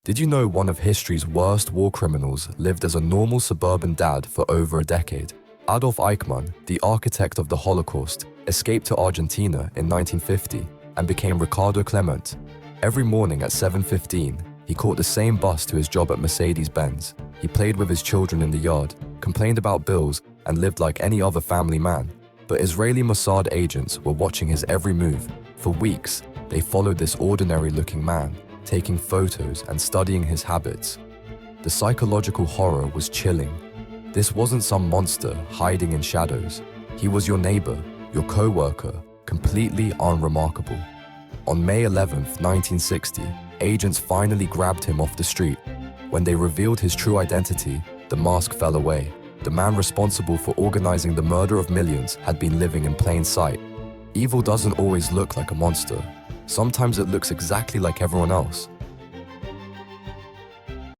Did you know one of history's worst war criminals lived as a normal suburban dad for over a decade? Adolf Eichmann, the architect of the Holocaust, escaped to Argentina in 1950 and became Ricardo Clement. Every morning at 7:15, he caught the same bus to his job at Mercedes-Benz. He played with his children in the yard, complained about bills, and lived like any other family man. But Israeli Mossad agents were watching his every move. For weeks, they followed this ordinary-looking man, taking photos and studying his habits. The psychological horror was chilling. This wasn't some monster hiding in shadows. He was your neighbor, your co-worker, completely unremarkable. On May 11th, 1960, agents finally grabbed him off the street. When they revealed his true identity, the mask fell away. The man responsible for organizing the murder of millions had been living in plain sight. Evil doesn't always look like a monster. Sometimes it looks exactly like everyone else.